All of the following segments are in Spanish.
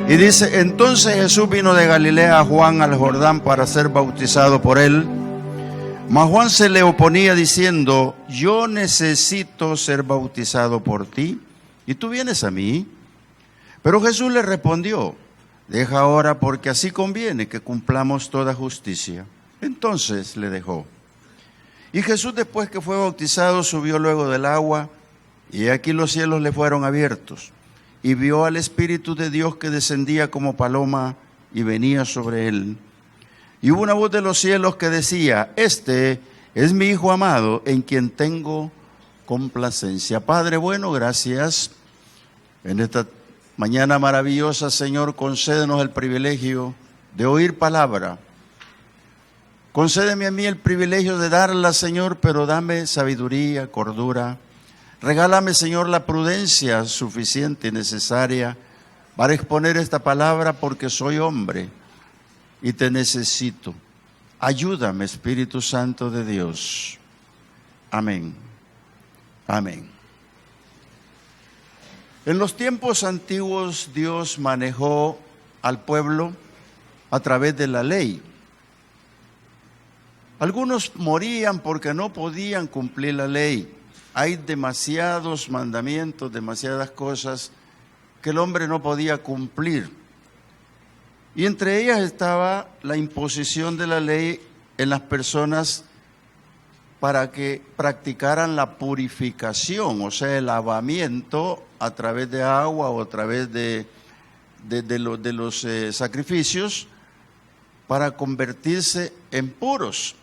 Y dice, entonces Jesús vino de Galilea a Juan al Jordán para ser bautizado por él. Mas Juan se le oponía diciendo, yo necesito ser bautizado por ti, y tú vienes a mí. Pero Jesús le respondió, deja ahora, porque así conviene que cumplamos toda justicia. Entonces le dejó. Y Jesús, después que fue bautizado, subió luego del agua, y aquí los cielos le fueron abiertos. Y vio al Espíritu de Dios que descendía como paloma y venía sobre él. Y hubo una voz de los cielos que decía, este es mi Hijo amado, en quien tengo complacencia. Padre bueno, gracias. En esta mañana maravillosa, Señor, concédenos el privilegio de oír palabra. Concédeme a mí el privilegio de darla, Señor, pero dame sabiduría, cordura. Regálame, Señor, la prudencia suficiente y necesaria para exponer esta palabra, porque soy hombre y te necesito. Ayúdame, Espíritu Santo de Dios. Amén. Amén. En los tiempos antiguos, Dios manejó al pueblo a través de la ley. Algunos morían porque no podían cumplir la ley. Hay demasiados mandamientos, demasiadas cosas que el hombre no podía cumplir. Y entre ellas estaba la imposición de la ley en las personas para que practicaran la purificación, o sea, el lavamiento a través de agua o a través de los sacrificios para convertirse en puros.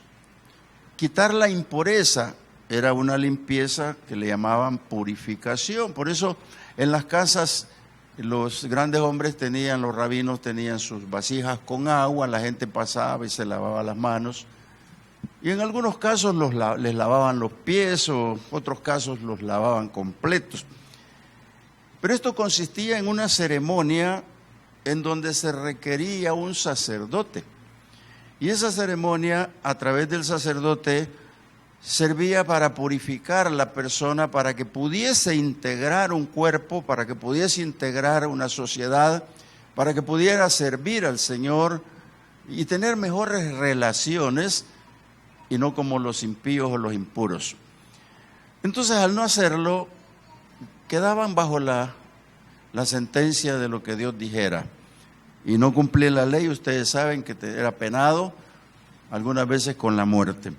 Quitar la impureza era una limpieza que le llamaban purificación. Por eso en las casas los grandes hombres tenían, los rabinos tenían sus vasijas con agua, la gente pasaba y se lavaba las manos. Y en algunos casos les lavaban los pies, o otros casos los lavaban completos. Pero esto consistía en una ceremonia en donde se requería un sacerdote. Y esa ceremonia, a través del sacerdote, servía para purificar a la persona, para que pudiese integrar un cuerpo, para que pudiese integrar una sociedad, para que pudiera servir al Señor y tener mejores relaciones, y no como los impíos o los impuros. Entonces, al no hacerlo, quedaban bajo la sentencia de lo que Dios dijera. Y no cumplir la ley, ustedes saben que era penado, algunas veces con la muerte.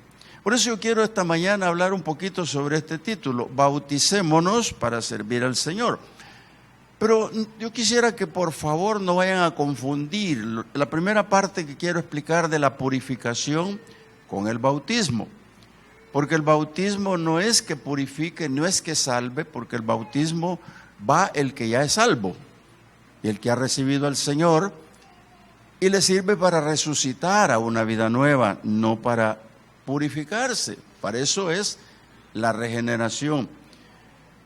Por eso yo quiero esta mañana hablar un poquito sobre este título, bauticémonos para servir al Señor. Pero yo quisiera que por favor no vayan a confundir la primera parte que quiero explicar de la purificación con el bautismo. Porque el bautismo no es que purifique, no es que salve, porque el bautismo va el que ya es salvo y el que ha recibido al Señor, y le sirve para resucitar a una vida nueva, no para purificarse. Para eso es la regeneración.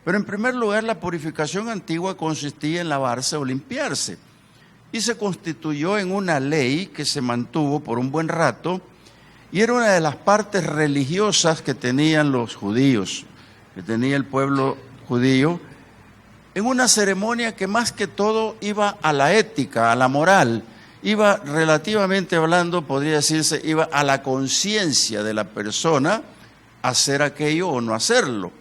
Pero en primer lugar, la purificación antigua consistía en lavarse o limpiarse, y se constituyó en una ley que se mantuvo por un buen rato, y era una de las partes religiosas que tenían los judíos, que tenía el pueblo judío, en una ceremonia que más que todo iba a la ética, a la moral, iba relativamente hablando, podría decirse, iba a la conciencia de la persona, hacer aquello o no hacerlo.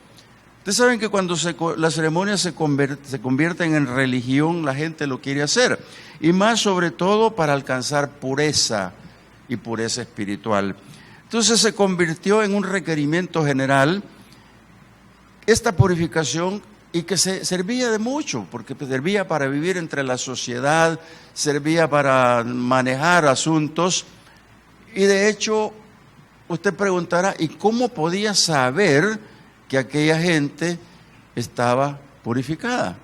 Ustedes saben que cuando las ceremonias se convierten en religión, la gente lo quiere hacer, y más sobre todo para alcanzar pureza y pureza espiritual. Entonces se convirtió en un requerimiento general esta purificación, y que se servía de mucho, porque servía para vivir entre la sociedad, servía para manejar asuntos. Y de hecho, usted preguntará, ¿y cómo podía saber que aquella gente estaba purificada?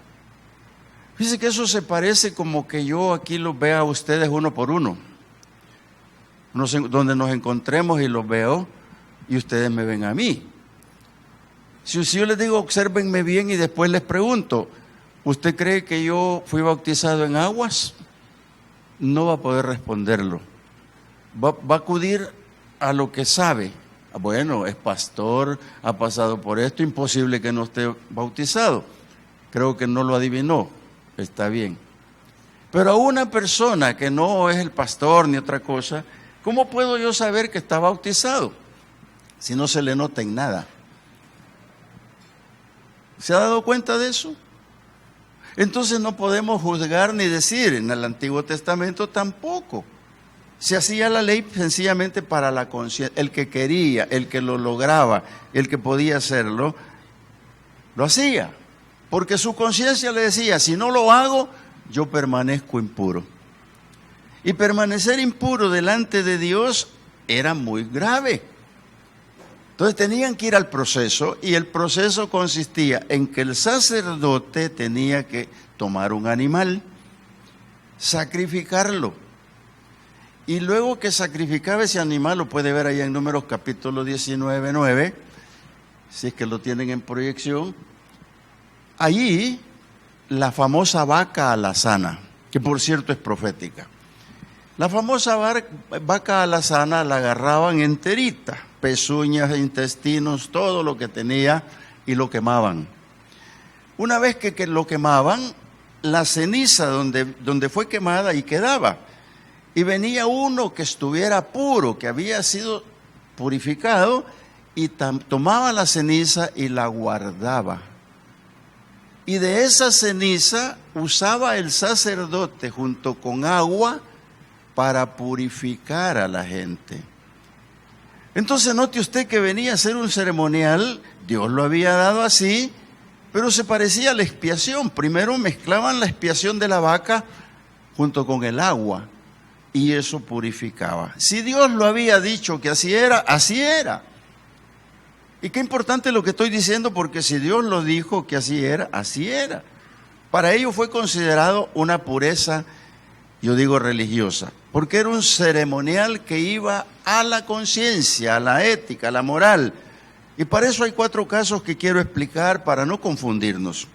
Fíjense que eso se parece como que yo aquí los vea a ustedes uno por uno. Donde nos encontremos y los veo, y ustedes me ven a mí. Si yo les digo, obsérvenme bien, y después les pregunto, ¿usted cree que yo fui bautizado en aguas? No va a poder responderlo. Va a acudir a lo que sabe, Bueno, es pastor, ha pasado por esto, imposible que no esté bautizado. Creo que no lo adivinó, está bien. Pero a una persona que no es el pastor ni otra cosa, ¿cómo puedo yo saber que está bautizado si no se le nota en nada? ¿Se ha dado cuenta de eso? Entonces no podemos juzgar ni decir, en el Antiguo Testamento tampoco. Se hacía la ley sencillamente para la conciencia. El que quería, el que lo lograba, el que podía hacerlo, lo hacía. Porque su conciencia le decía, si no lo hago, yo permanezco impuro. Y permanecer impuro delante de Dios era muy grave. Entonces tenían que ir al proceso, y el proceso consistía en que el sacerdote tenía que tomar un animal, sacrificarlo. Y luego que sacrificaba ese animal, lo puede ver allá en Números capítulo 19, 9, si es que lo tienen en proyección, allí la famosa vaca alazana, que por cierto es profética. La famosa vaca alazana la agarraban enterita, pezuñas, intestinos, todo lo que tenía, y lo quemaban. Una vez que lo quemaban, la ceniza donde fue quemada y quedaba. Y venía uno que estuviera puro, que había sido purificado, y tomaba la ceniza y la guardaba. Y de esa ceniza usaba el sacerdote junto con agua para purificar a la gente. Entonces note usted que venía a ser un ceremonial, Dios lo había dado así, pero se parecía a la expiación. Primero mezclaban la expiación de la vaca junto con el agua, y eso purificaba. Si Dios lo había dicho que así era, así era. Y qué importante lo que estoy diciendo, porque si Dios lo dijo que así era, así era. Para ello fue considerado una pureza, yo digo religiosa, porque era un ceremonial que iba a la conciencia, a la ética, a la moral. Y para eso hay 4 casos que quiero explicar para no confundirnos.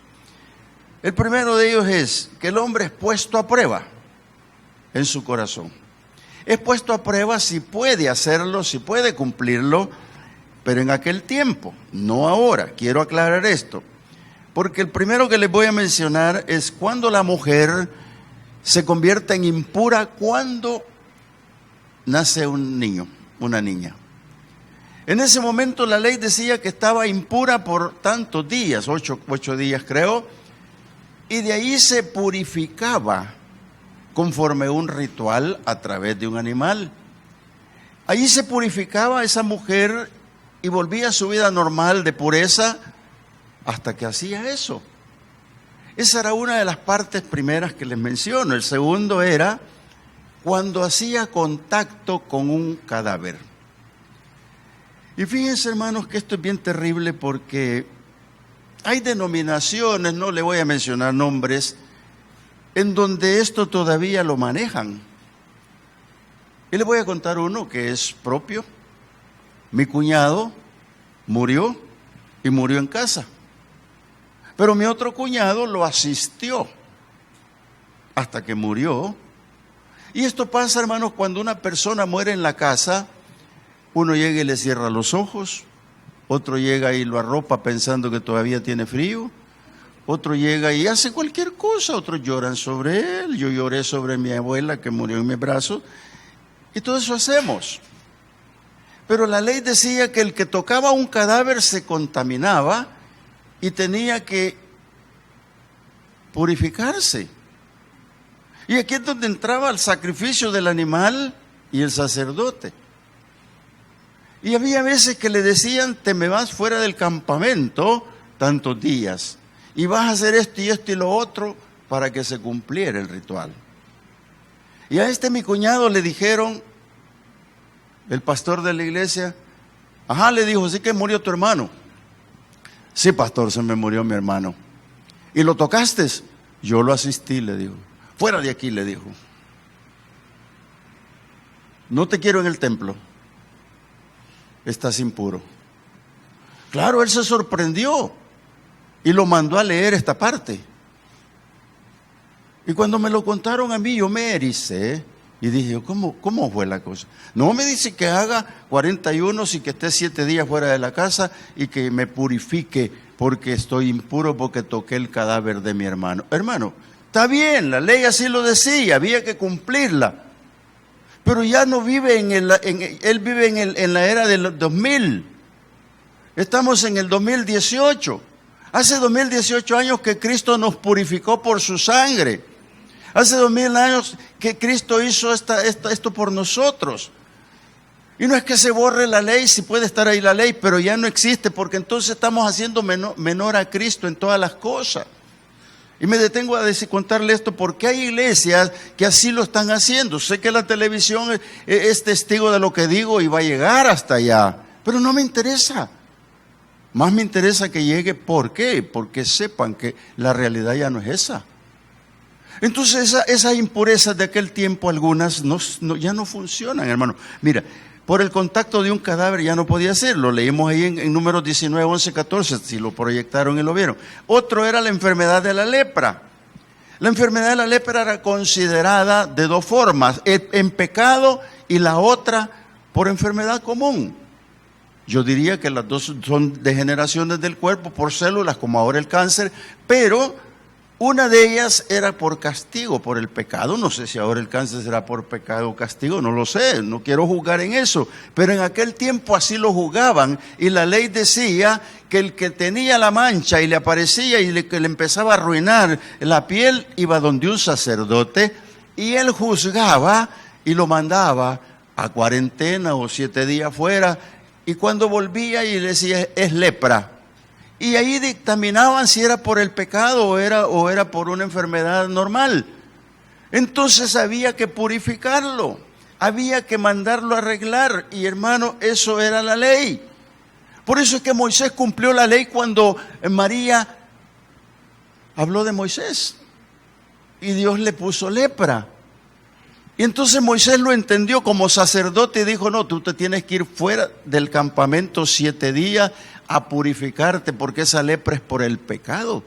El primero de ellos es que el hombre es puesto a prueba en su corazón. Es puesto a prueba si puede hacerlo, si puede cumplirlo, pero en aquel tiempo, no ahora. Quiero aclarar esto, porque el primero que les voy a mencionar es cuando la mujer se convierte en impura, cuando nace un niño, una niña. En ese momento la ley decía que estaba impura por tantos días, 8 días creo, y de ahí se purificaba conforme un ritual a través de un animal. Allí se purificaba esa mujer y volvía a su vida normal de pureza hasta que hacía eso. Esa era una de las partes primeras que les menciono. El segundo era cuando hacía contacto con un cadáver. Y fíjense, hermanos, que esto es bien terrible, porque hay denominaciones, no le voy a mencionar nombres, en donde esto todavía lo manejan. Y les voy a contar uno que es propio. Mi cuñado murió, y murió en casa. Pero mi otro cuñado lo asistió hasta que murió. Y esto pasa, hermanos, cuando una persona muere en la casa. Uno llega y le cierra los ojos, otro llega y lo arropa pensando que todavía tiene frío, otro llega y hace cualquier cosa, otros lloran sobre él. Yo lloré sobre mi abuela que murió en mis brazos, y todo eso hacemos. Pero la ley decía que el que tocaba un cadáver se contaminaba y tenía que purificarse. Y aquí es donde entraba el sacrificio del animal y el sacerdote. Y había veces que le decían, te me vas fuera del campamento tantos días, y vas a hacer esto y lo otro para que se cumpliera el ritual. Y a mi cuñado le dijeron, el pastor de la iglesia, le dijo, ¿sí que murió tu hermano? Sí, pastor, se me murió mi hermano. ¿Y lo tocaste? Yo lo asistí, le dijo. Fuera de aquí, le dijo. No te quiero en el templo. Estás impuro. Claro, él se sorprendió y lo mandó a leer esta parte. Y cuando me lo contaron a mí, yo me ericé, Y dije yo, ¿cómo fue la cosa? No me dice que haga 41 y que esté 7 días fuera de la casa y que me purifique porque estoy impuro porque toqué el cadáver de mi hermano. Hermano, está bien, la ley así lo decía, había que cumplirla. Pero ya no vive él vive en la era del 2000. Estamos en el 2018. Hace 2018 años que Cristo nos purificó por su sangre. Hace 2000 años que Cristo hizo esto por nosotros. Y no es que se borre la ley, si puede estar ahí la ley, pero ya no existe, porque entonces estamos haciendo menor a Cristo en todas las cosas. Y me detengo a contarle esto porque hay iglesias que así lo están haciendo. Sé que la televisión es testigo de lo que digo y va a llegar hasta allá, pero no me interesa. Más me interesa que llegue. ¿Por qué? Porque sepan que la realidad ya no es esa. Entonces esas impurezas de aquel tiempo, algunas ya no funcionan, hermano. Mira, por el contacto de un cadáver ya no podía ser. Lo leímos ahí en Números 19, 11, 14, si lo proyectaron y lo vieron. Otro era la enfermedad de la lepra. La enfermedad de la lepra era considerada de dos formas, en pecado y la otra por enfermedad común. Yo diría que las dos son degeneraciones del cuerpo por células, como ahora el cáncer, pero una de ellas era por castigo, por el pecado. No sé si ahora el cáncer será por pecado o castigo, no lo sé, no quiero juzgar en eso. Pero en aquel tiempo así lo juzgaban y la ley decía que el que tenía la mancha y le aparecía y que le empezaba a arruinar la piel, iba donde un sacerdote y él juzgaba y lo mandaba a cuarentena o 7 días fuera. Y cuando volvía y le decía, es lepra. Y ahí dictaminaban si era por el pecado o era por una enfermedad normal. Entonces había que purificarlo, había que mandarlo a arreglar. Y hermano, eso era la ley. Por eso es que Moisés cumplió la ley cuando María habló de Moisés. Y Dios le puso lepra. Y entonces Moisés lo entendió como sacerdote y dijo, no, tú te tienes que ir fuera del campamento 7 días a purificarte porque esa lepra es por el pecado.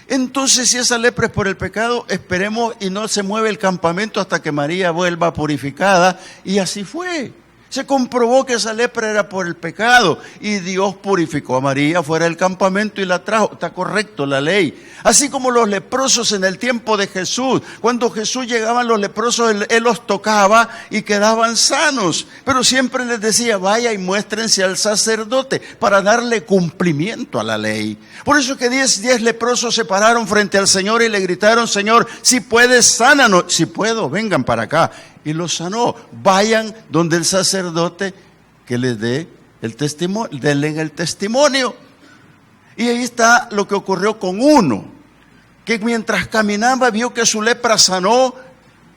Entonces, si esa lepra es por el pecado, esperemos y no se mueve el campamento hasta que María vuelva purificada. Y así fue. Se comprobó que esa lepra era por el pecado y Dios purificó a María fuera del campamento y la trajo. Está correcto la ley. Así como los leprosos en el tiempo de Jesús. Cuando Jesús llegaban los leprosos, él los tocaba y quedaban sanos. Pero siempre les decía, vaya y muéstrense al sacerdote para darle cumplimiento a la ley. Por eso que 10 leprosos se pararon frente al Señor y le gritaron, Señor, si puedes, sánanos. Si puedo, vengan para acá. Y los sanó. Vayan donde el sacerdote que les dé el testimonio, denle el testimonio. Y ahí está lo que ocurrió con uno, que mientras caminaba vio que su lepra sanó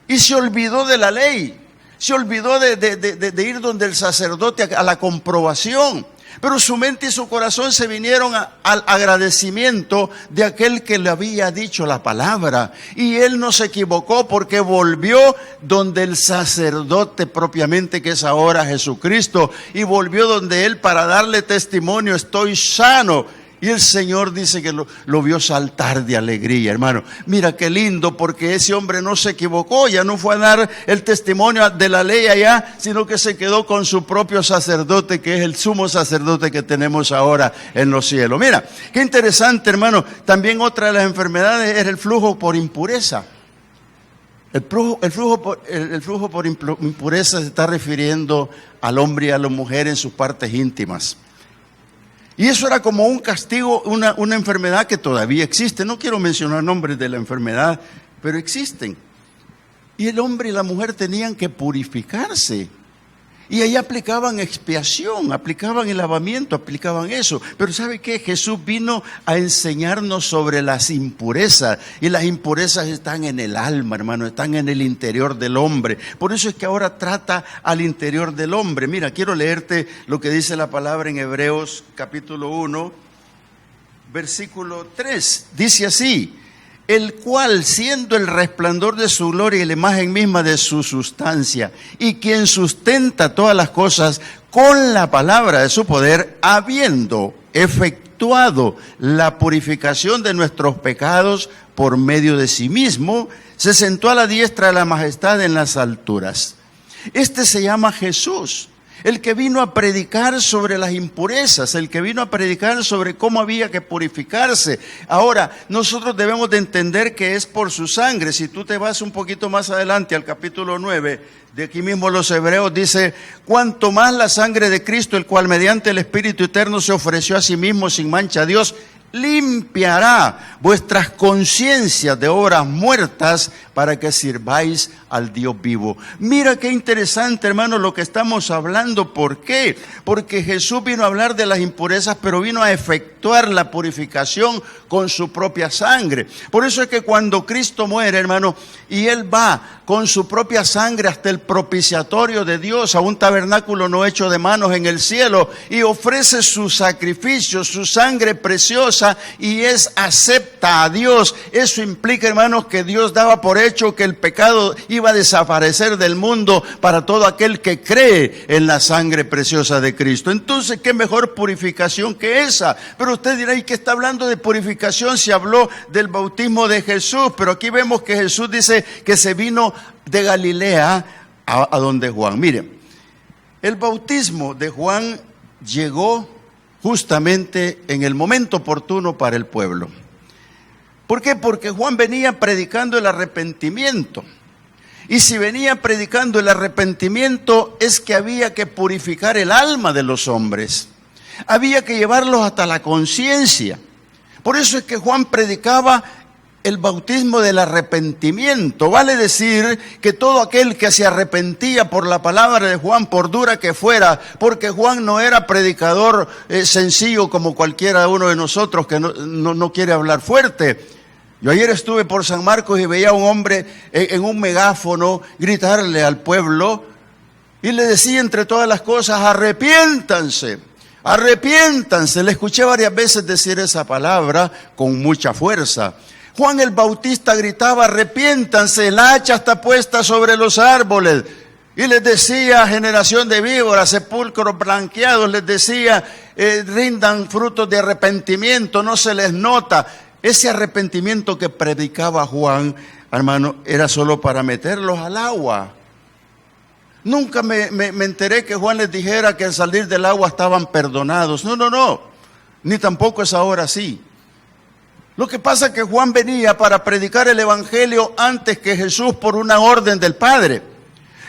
y se olvidó de la ley. Se olvidó de ir donde el sacerdote a la comprobación. Pero su mente y su corazón se vinieron al agradecimiento de aquel que le había dicho la palabra. Y él no se equivocó porque volvió donde el sacerdote propiamente, que es ahora Jesucristo, y volvió donde él para darle testimonio, estoy sano. Y el Señor dice que lo vio saltar de alegría, hermano. Mira qué lindo, porque ese hombre no se equivocó, ya no fue a dar el testimonio de la ley allá, sino que se quedó con su propio sacerdote, que es el sumo sacerdote que tenemos ahora en los cielos. Mira, qué interesante, hermano. También otra de las enfermedades es el flujo por impureza. El flujo por impureza se está refiriendo al hombre y a la mujer en sus partes íntimas. Y eso era como un castigo, una enfermedad que todavía existe. No quiero mencionar nombres de la enfermedad, pero existen. Y el hombre y la mujer tenían que purificarse. Y ahí aplicaban expiación, aplicaban el lavamiento, aplicaban eso. Pero ¿sabe qué? Jesús vino a enseñarnos sobre las impurezas. Y las impurezas están en el alma, hermano, están en el interior del hombre. Por eso es que ahora trata al interior del hombre. Mira, quiero leerte lo que dice la palabra en Hebreos capítulo 1, versículo 3. Dice así: el cual, siendo el resplandor de su gloria y la imagen misma de su sustancia, y quien sustenta todas las cosas con la palabra de su poder, habiendo efectuado la purificación de nuestros pecados por medio de sí mismo, se sentó a la diestra de la majestad en las alturas. Este se llama Jesús, el que vino a predicar sobre las impurezas, el que vino a predicar sobre cómo había que purificarse. Ahora, nosotros debemos de entender que es por su sangre. Si tú te vas un poquito más adelante al capítulo 9, de aquí mismo los Hebreos, dice: cuanto más la sangre de Cristo, el cual mediante el Espíritu Eterno se ofreció a sí mismo sin mancha a Dios, limpiará vuestras conciencias de obras muertas para que sirváis al Dios vivo. Mira qué interesante, hermano, lo que estamos hablando. ¿Por qué? Porque Jesús vino a hablar de las impurezas, pero vino a efectuar la purificación con su propia sangre. Por eso es que cuando Cristo muere, hermano, y Él va con su propia sangre hasta el propiciatorio de Dios, a un tabernáculo no hecho de manos en el cielo, y ofrece su sacrificio, su sangre preciosa, y es acepta a Dios. Eso implica, hermanos, que Dios daba por hecho que el pecado iba a desaparecer del mundo para todo aquel que cree en la sangre preciosa de Cristo. Entonces, ¿qué mejor purificación que esa? Pero usted dirá: ¿y qué está hablando de purificación si habló del bautismo de Jesús? Pero aquí vemos que Jesús dice que se vino de Galilea a donde Juan. Mire, el bautismo de Juan llegó justamente en el momento oportuno para el pueblo. ¿Por qué? Porque Juan venía predicando el arrepentimiento. Y si venía predicando el arrepentimiento, es que había que purificar el alma de los hombres. Había que llevarlos hasta la conciencia. Por eso es que Juan predicaba el bautismo del arrepentimiento. Vale decir que todo aquel que se arrepentía por la palabra de Juan, por dura que fuera, porque Juan no era predicador sencillo como cualquiera uno de nosotros que no quiere hablar fuerte. Yo ayer estuve por San Marcos y veía a un hombre en un megáfono gritarle al pueblo y le decía entre todas las cosas: arrepiéntanse, arrepiéntanse. Le escuché varias veces decir esa palabra con mucha fuerza. Juan el Bautista gritaba: arrepiéntanse, el hacha está puesta sobre los árboles. Y les decía: generación de víboras, sepulcros blanqueados, les decía: rindan frutos de arrepentimiento, no se les nota. Ese arrepentimiento que predicaba Juan, hermano, era solo para meterlos al agua. Nunca me enteré que Juan les dijera que al salir del agua estaban perdonados. No, ni tampoco es ahora así. Lo que pasa es que Juan venía para predicar el evangelio antes que Jesús por una orden del Padre.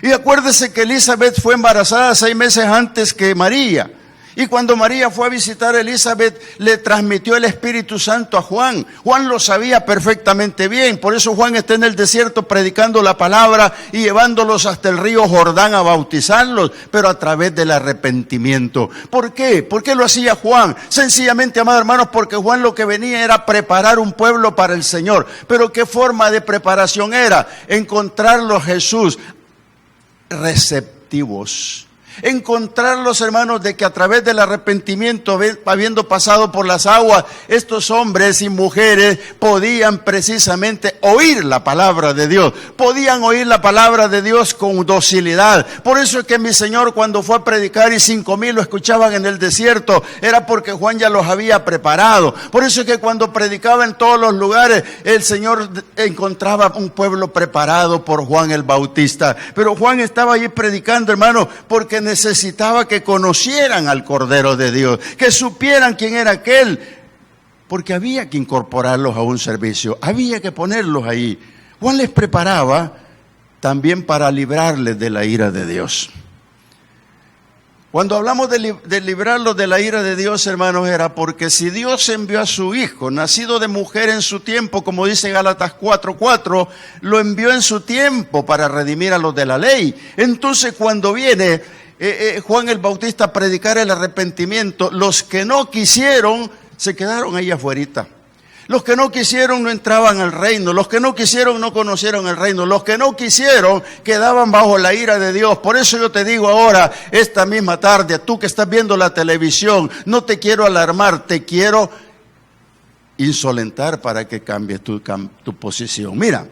Y acuérdese que Elizabeth fue embarazada 6 meses antes que María. Y cuando María fue a visitar a Elizabeth, le transmitió el Espíritu Santo a Juan. Juan lo sabía perfectamente bien. Por eso Juan está en el desierto predicando la palabra y llevándolos hasta el río Jordán a bautizarlos, pero a través del arrepentimiento. ¿Por qué? ¿Por qué lo hacía Juan? Sencillamente, amados hermanos, porque Juan lo que venía era preparar un pueblo para el Señor. Pero ¿qué forma de preparación era? Encontrarlos, Jesús, receptivos. Encontrarlos, hermanos, de que a través del arrepentimiento, habiendo pasado por las aguas, estos hombres y mujeres podían precisamente oír la palabra de Dios. Podían oír la palabra de Dios con docilidad. Por eso es que mi Señor, cuando fue a predicar y 5,000 lo escuchaban en el desierto, era porque Juan ya los había preparado. Por eso es que cuando predicaba en todos los lugares, el Señor encontraba un pueblo preparado por Juan el Bautista. Pero Juan estaba allí predicando, hermano, porque necesitaba que conocieran al Cordero de Dios, que supieran quién era aquel, porque había que incorporarlos a un servicio, había que ponerlos ahí. Juan les preparaba también para librarles de la ira de Dios. Cuando hablamos de librarlos de la ira de Dios, hermanos, era porque si Dios envió a su Hijo, nacido de mujer en su tiempo, como dice Gálatas 4:4, lo envió en su tiempo para redimir a los de la ley. Entonces, cuando viene Juan el Bautista a predicar el arrepentimiento, los que no quisieron se quedaron ahí afuerita. Los que no quisieron no entraban al reino, los que no quisieron no conocieron el reino, los que no quisieron quedaban bajo la ira de Dios. Por eso yo te digo ahora, esta misma tarde, tú que estás viendo la televisión, no te quiero alarmar, te quiero insolentar para que cambies tu posición. Mira,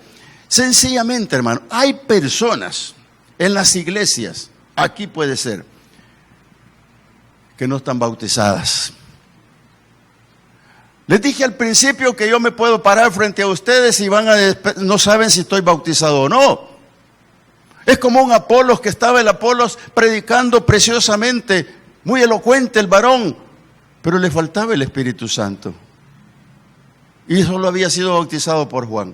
sencillamente, hermano, hay personas en las iglesias, aquí puede ser, que no están bautizadas. Les dije al principio que yo me puedo parar frente a ustedes y no saben si estoy bautizado o no. Es como un Apolos, que estaba el Apolos predicando preciosamente, muy elocuente el varón, pero le faltaba el Espíritu Santo. Y solo había sido bautizado por Juan.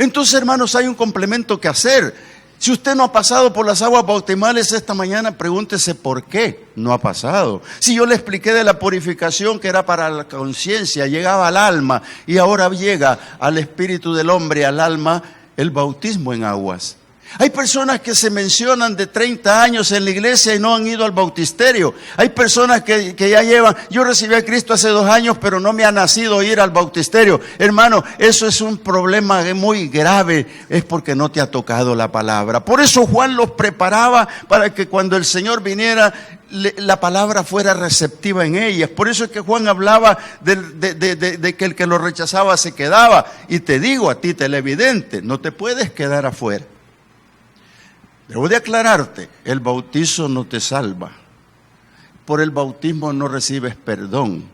Entonces, hermanos, hay un complemento que hacer. Si usted no ha pasado por las aguas bautismales esta mañana, pregúntese por qué no ha pasado. Si yo le expliqué de la purificación que era para la conciencia, llegaba al alma, y ahora llega al espíritu del hombre, al alma, el bautismo en aguas. Hay personas que se mencionan de 30 años en la iglesia y no han ido al bautisterio. Hay personas que ya llevan, yo recibí a Cristo hace 2 años, pero no me ha nacido ir al bautisterio. Hermano, eso es un problema muy grave, es porque no te ha tocado la palabra. Por eso Juan los preparaba para que cuando el Señor viniera, la palabra fuera receptiva en ellas. Por eso es que Juan hablaba de que el que lo rechazaba se quedaba. Y te digo a ti, televidente, no te puedes quedar afuera. Debo de aclararte, el bautizo no te salva. Por el bautismo no recibes perdón.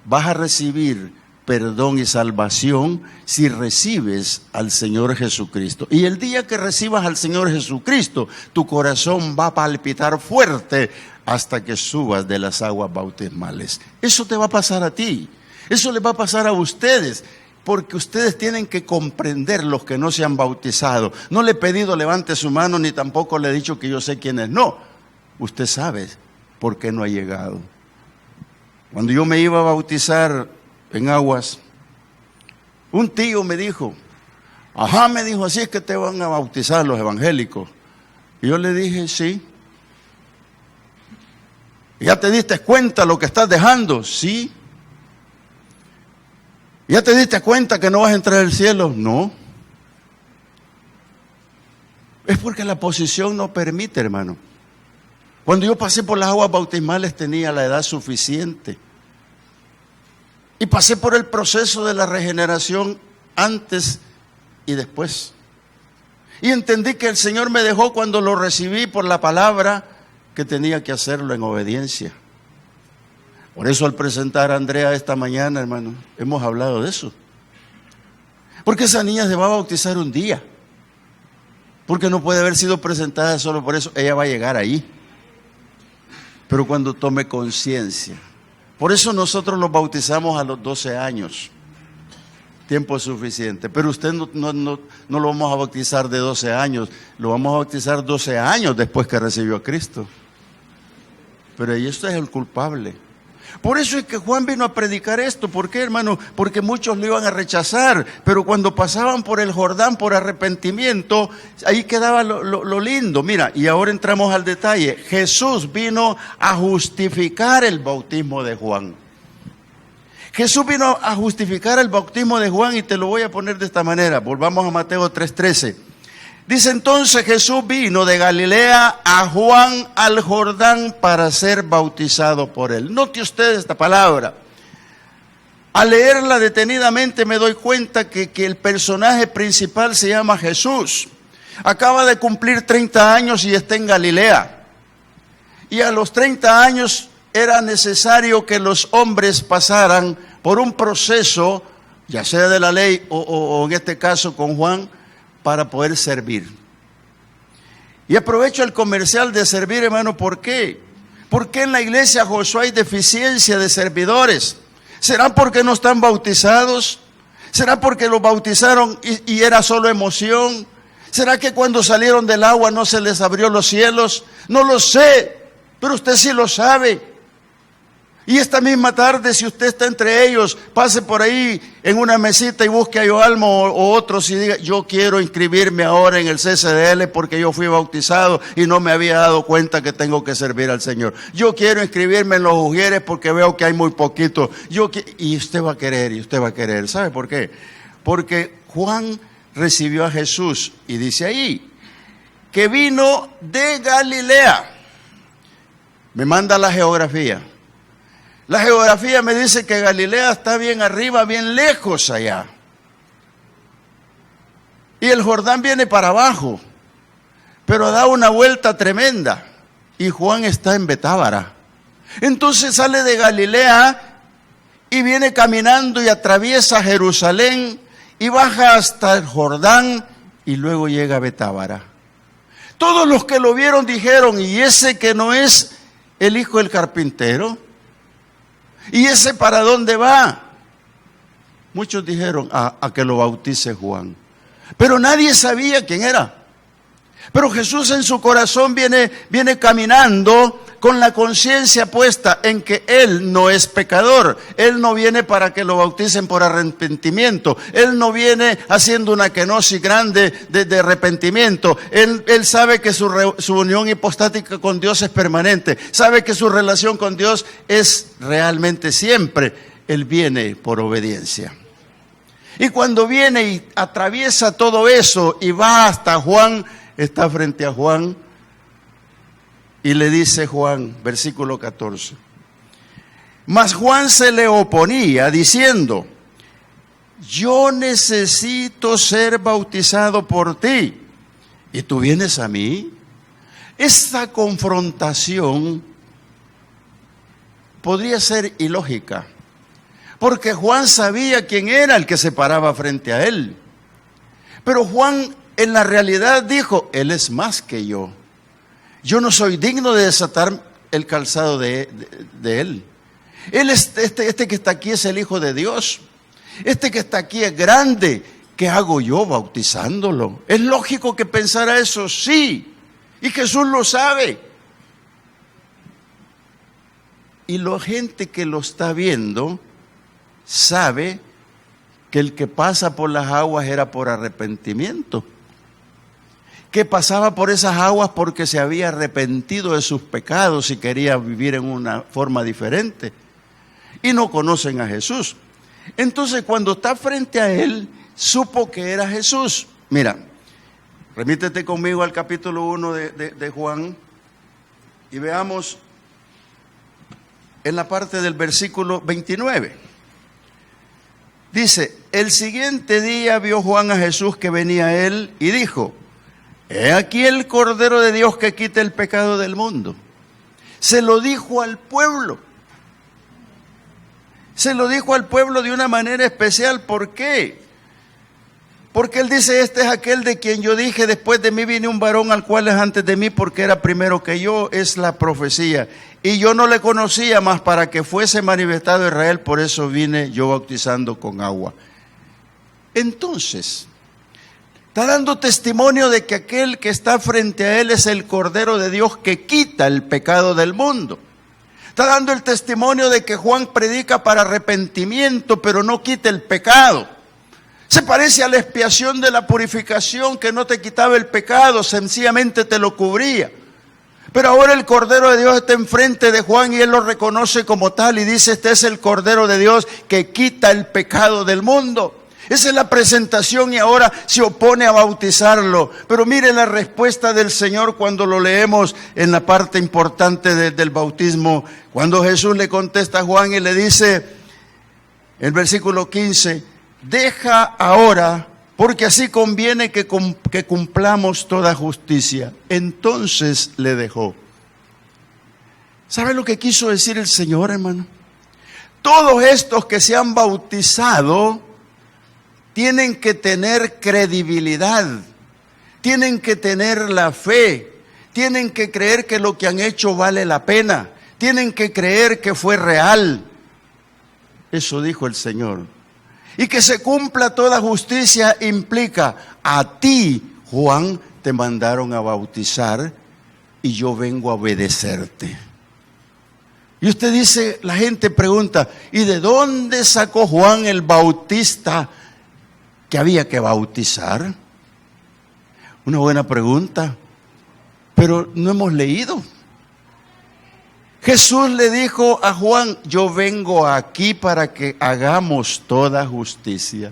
Vas a recibir perdón y salvación si recibes al Señor Jesucristo. Y el día que recibas al Señor Jesucristo, tu corazón va a palpitar fuerte hasta que subas de las aguas bautismales. Eso te va a pasar a ti. Eso le va a pasar a ustedes. Porque ustedes tienen que comprender, los que no se han bautizado. No le he pedido levante su mano, ni tampoco le he dicho que yo sé quién es. No, usted sabe por qué no ha llegado. Cuando yo me iba a bautizar en aguas, un tío me dijo, me dijo, así es que te van a bautizar los evangélicos. Y yo le dije, sí. ¿Ya te diste cuenta lo que estás dejando? Sí. ¿Ya te diste cuenta que no vas a entrar al cielo? No. Es porque la posición no permite, hermano. Cuando yo pasé por las aguas bautismales tenía la edad suficiente. Y pasé por el proceso de la regeneración antes y después. Y entendí que el Señor me dejó cuando lo recibí por la palabra, que tenía que hacerlo en obediencia. Por eso al presentar a Andrea esta mañana, hermano, hemos hablado de eso. Porque esa niña se va a bautizar un día. Porque no puede haber sido presentada solo por eso. Ella va a llegar ahí. Pero cuando tome conciencia. Por eso nosotros los bautizamos a los 12 años. Tiempo suficiente. Pero usted no lo vamos a bautizar de 12 años. Lo vamos a bautizar 12 años después que recibió a Cristo. Pero ahí usted es el culpable. Por eso es que Juan vino a predicar esto. ¿Por qué, hermano? Porque muchos lo iban a rechazar, pero cuando pasaban por el Jordán por arrepentimiento, ahí quedaba lo lindo. Mira, y ahora entramos al detalle. Jesús vino a justificar el bautismo de Juan. Jesús vino a justificar el bautismo de Juan, y te lo voy a poner de esta manera. Volvamos a Mateo 3:13. Dice, entonces Jesús vino de Galilea a Juan al Jordán para ser bautizado por él. Note usted esta palabra. Al leerla detenidamente me doy cuenta que el personaje principal se llama Jesús. Acaba de cumplir 30 años y está en Galilea. Y a los 30 años era necesario que los hombres pasaran por un proceso, ya sea de la ley o en este caso con Juan, para poder servir. Y aprovecho el comercial de servir, hermano. ¿Por qué? ¿Por qué en la iglesia Josué hay deficiencia de servidores? ¿Será porque no están bautizados? ¿Será porque los bautizaron y era solo emoción? ¿Será que cuando salieron del agua no se les abrió los cielos? No lo sé, pero usted sí lo sabe. Y esta misma tarde, si usted está entre ellos, pase por ahí en una mesita y busque a Yoalmo o otros y diga, yo quiero inscribirme ahora en el CCDL porque yo fui bautizado y no me había dado cuenta que tengo que servir al Señor. Yo quiero inscribirme en los Ujieres porque veo que hay muy poquito. Y usted va a querer, y usted va a querer. ¿Sabe por qué? Porque Juan recibió a Jesús y dice ahí que vino de Galilea. Me manda la geografía. La geografía me dice que Galilea está bien arriba, bien lejos allá. Y el Jordán viene para abajo, pero da una vuelta tremenda. Y Juan está en Betábara. Entonces sale de Galilea y viene caminando y atraviesa Jerusalén y baja hasta el Jordán y luego llega a Betábara. Todos los que lo vieron dijeron, ¿y ese que no es el hijo del carpintero? ¿Y ese para dónde va? Muchos dijeron, a que lo bautice Juan. Pero nadie sabía quién era. Pero Jesús en su corazón viene caminando con la conciencia puesta en que Él no es pecador. Él no viene para que lo bauticen por arrepentimiento. Él no viene haciendo una kenosis grande de arrepentimiento. Él sabe que su unión hipostática con Dios es permanente. Sabe que su relación con Dios es realmente siempre. Él viene por obediencia. Y cuando viene y atraviesa todo eso y va hasta Juan, está frente a Juan y le dice Juan, versículo 14, mas Juan se le oponía diciendo, yo necesito ser bautizado por ti y tú vienes a mí. Esta confrontación podría ser ilógica, porque Juan sabía quién era el que se paraba frente a él. Pero Juan en la realidad dijo, Él es más que yo. Yo no soy digno de desatar el calzado de Él. Él es, este que está aquí es el Hijo de Dios. Este que está aquí es grande. ¿Qué hago yo bautizándolo? ¿Es lógico que pensara eso? Sí. Y Jesús lo sabe. Y la gente que lo está viendo sabe que el que pasa por las aguas era por arrepentimiento, que pasaba por esas aguas porque se había arrepentido de sus pecados y quería vivir en una forma diferente, y no conocen a Jesús. Entonces cuando está frente a él, supo que era Jesús. Mira, remítete conmigo al capítulo 1 de Juan y veamos en la parte del versículo 29. Dice, el siguiente día vio Juan a Jesús que venía a él y dijo, he aquí el Cordero de Dios que quita el pecado del mundo. Se lo dijo al pueblo. Se lo dijo al pueblo de una manera especial. ¿Por qué? Porque él dice, este es aquel de quien yo dije, después de mí viene un varón al cual es antes de mí porque era primero que yo, es la profecía. Y yo no le conocía más para que fuese manifestado Israel, por eso vine yo bautizando con agua. Entonces, está dando testimonio de que aquel que está frente a él es el Cordero de Dios que quita el pecado del mundo. Está dando el testimonio de que Juan predica para arrepentimiento, pero no quita el pecado. Se parece a la expiación de la purificación que no te quitaba el pecado, sencillamente te lo cubría. Pero ahora el Cordero de Dios está enfrente de Juan y él lo reconoce como tal y dice, este es el Cordero de Dios que quita el pecado del mundo. Esa es la presentación y ahora se opone a bautizarlo. Pero mire la respuesta del Señor cuando lo leemos en la parte importante del bautismo. Cuando Jesús le contesta a Juan y le dice, en versículo 15, deja ahora, porque así conviene que cumplamos toda justicia. Entonces le dejó. ¿Sabe lo que quiso decir el Señor, hermano? Todos estos que se han bautizado tienen que tener credibilidad, tienen que tener la fe, tienen que creer que lo que han hecho vale la pena, tienen que creer que fue real. Eso dijo el Señor. Y que se cumpla toda justicia implica, a ti, Juan, te mandaron a bautizar y yo vengo a obedecerte. Y usted dice, la gente pregunta, ¿y de dónde sacó Juan el Bautista que había que bautizar? Una buena pregunta, pero no hemos leído. Jesús le dijo a Juan, yo vengo aquí para que hagamos toda justicia.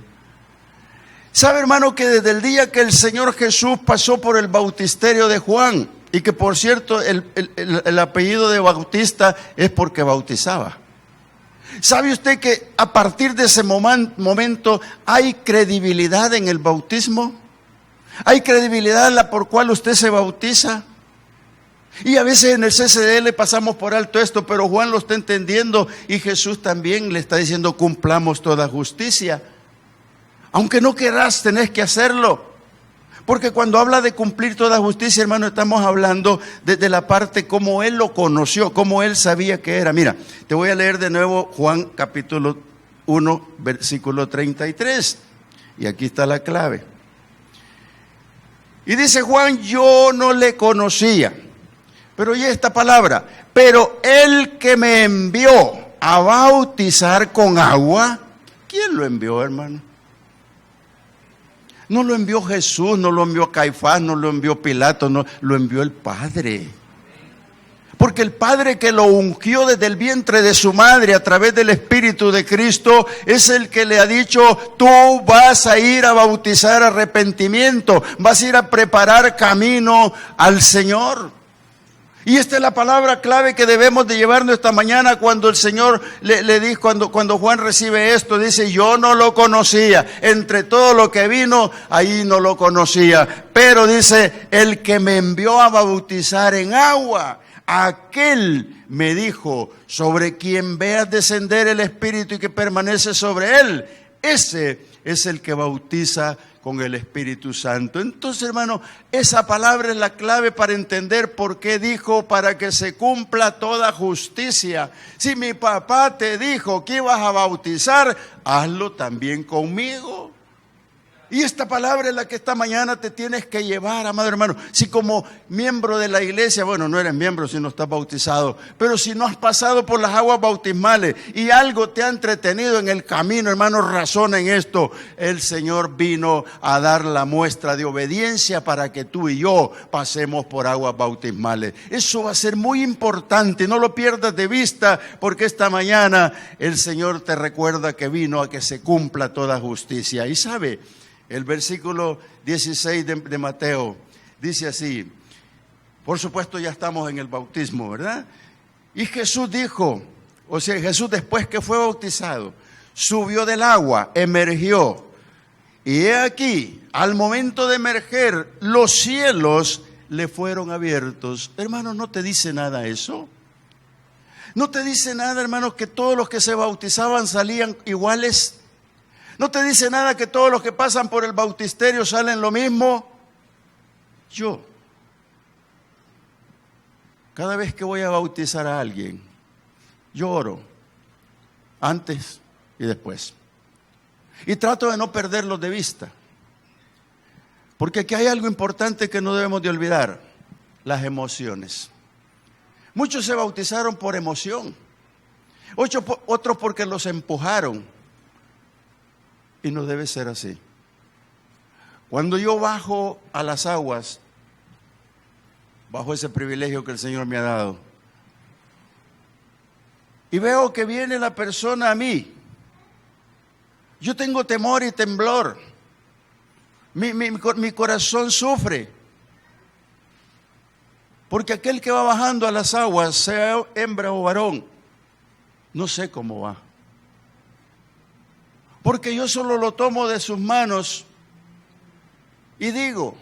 ¿Sabe, hermano, que desde el día que el Señor Jesús pasó por el bautisterio de Juan, y que por cierto el apellido de Bautista es porque bautizaba? ¿Sabe usted que a partir de ese momento hay credibilidad en el bautismo? ¿Hay credibilidad en la por cual usted se bautiza? Y a veces en el CCD pasamos por alto esto, pero Juan lo está entendiendo y Jesús también le está diciendo cumplamos toda justicia. Aunque no querrás, tenés que hacerlo. Porque cuando habla de cumplir toda justicia, hermano, estamos hablando de la parte como Él lo conoció, como Él sabía que era. Mira, te voy a leer de nuevo Juan capítulo 1, versículo 33. Y aquí está la clave. Y dice Juan, yo no le conocía. Pero oye esta palabra, pero el que me envió a bautizar con agua, ¿quién lo envió, hermano? No lo envió Jesús, no lo envió Caifás, no lo envió Pilato, no, lo envió el Padre. Porque el Padre que lo ungió desde el vientre de su madre a través del Espíritu de Cristo es el que le ha dicho, tú vas a ir a bautizar arrepentimiento, vas a ir a preparar camino al Señor. Y esta es la palabra clave que debemos de llevarnos esta mañana cuando el Señor le dijo, cuando Juan recibe esto, dice, yo no lo conocía, entre todo lo que vino, ahí no lo conocía. Pero dice, el que me envió a bautizar en agua, aquel me dijo, sobre quien veas descender el Espíritu y que permanece sobre él, ese es el que bautiza con el Espíritu Santo. Entonces, hermano, esa palabra es la clave para entender por qué dijo para que se cumpla toda justicia. Si mi papá te dijo que ibas a bautizar, hazlo también conmigo. Y esta palabra es la que esta mañana te tienes que llevar, amado hermano. Si como miembro de la iglesia, bueno, no eres miembro si no estás bautizado, pero si no has pasado por las aguas bautismales y algo te ha entretenido en el camino, hermano, razona en esto. El Señor vino a dar la muestra de obediencia para que tú y yo pasemos por aguas bautismales. Eso va a ser muy importante, no lo pierdas de vista, porque esta mañana el Señor te recuerda que vino a que se cumpla toda justicia. Y sabe, el versículo 16 de Mateo dice así, por supuesto ya estamos en el bautismo, ¿verdad? Y Jesús dijo, o sea, Jesús después que fue bautizado, subió del agua, emergió. Y he aquí, al momento de emerger, los cielos le fueron abiertos. Hermano, ¿no te dice nada eso? ¿No te dice nada, hermano, que todos los que se bautizaban salían iguales? ¿No te dice nada que todos los que pasan por el bautisterio salen lo mismo? Yo, cada vez que voy a bautizar a alguien, yo oro antes y después. Y trato de no perderlos de vista. Porque aquí hay algo importante que no debemos de olvidar, las emociones. Muchos se bautizaron por emoción, otros porque los empujaron. Y no debe ser así. Cuando yo bajo a las aguas, bajo ese privilegio que el Señor me ha dado, y veo que viene la persona a mí, yo tengo temor y temblor. Mi corazón sufre. Porque aquel que va bajando a las aguas, sea hembra o varón, no sé cómo va. Porque yo solo lo tomo de sus manos y digo,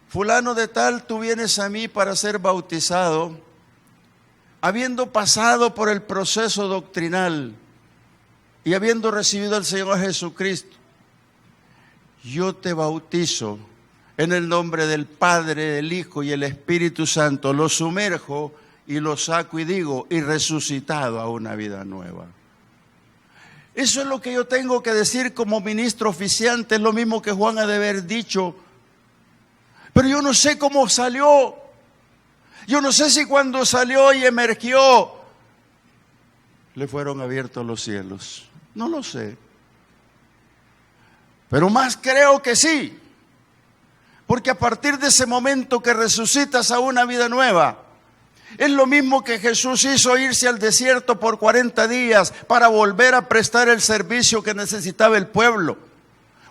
fulano de tal, tú vienes a mí para ser bautizado, habiendo pasado por el proceso doctrinal y habiendo recibido al Señor Jesucristo. Yo te bautizo en el nombre del Padre, del Hijo y el Espíritu Santo. Lo sumerjo y lo saco y digo, y resucitado a una vida nueva. Eso es lo que yo tengo que decir como ministro oficiante, es lo mismo que Juan ha de haber dicho. Pero yo no sé cómo salió. Yo no sé si cuando salió y emergió, le fueron abiertos los cielos. No lo sé. Pero más creo que sí. Porque a partir de ese momento que resucitas a una vida nueva, es lo mismo que Jesús hizo, irse al desierto por 40 días para volver a prestar el servicio que necesitaba el pueblo.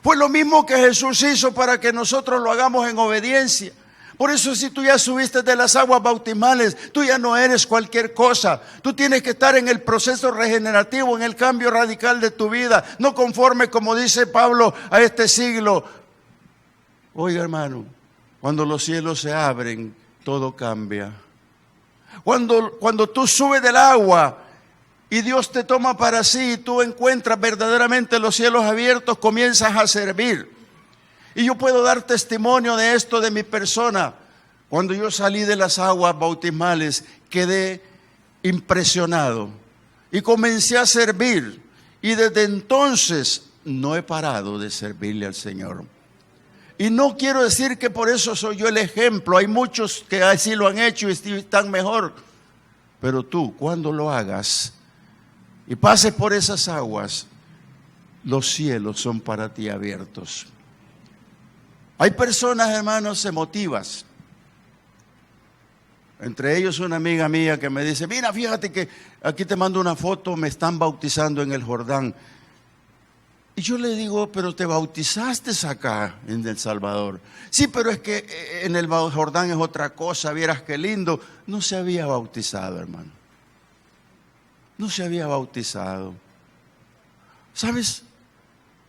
Fue lo mismo que Jesús hizo para que nosotros lo hagamos en obediencia. Por eso si tú ya subiste de las aguas bautismales, tú ya no eres cualquier cosa. Tú tienes que estar en el proceso regenerativo, en el cambio radical de tu vida, no conforme, como dice Pablo, a este siglo. Oiga, hermano, cuando los cielos se abren, todo cambia. Cuando tú subes del agua y Dios te toma para sí y tú encuentras verdaderamente los cielos abiertos, comienzas a servir. Y yo puedo dar testimonio de esto de mi persona. Cuando yo salí de las aguas bautismales, quedé impresionado y comencé a servir. Y desde entonces no he parado de servirle al Señor. Y no quiero decir que por eso soy yo el ejemplo. Hay muchos que así lo han hecho y están mejor. Pero tú, cuando lo hagas y pases por esas aguas, los cielos son para ti abiertos. Hay personas, hermanos, emotivas. Entre ellos una amiga mía que me dice, mira, fíjate que aquí te mando una foto, me están bautizando en el Jordán. Y yo le digo, pero te bautizaste acá en El Salvador. Sí, pero es que en el Jordán es otra cosa, vieras qué lindo. No se había bautizado, hermano. No se había bautizado. ¿Sabes?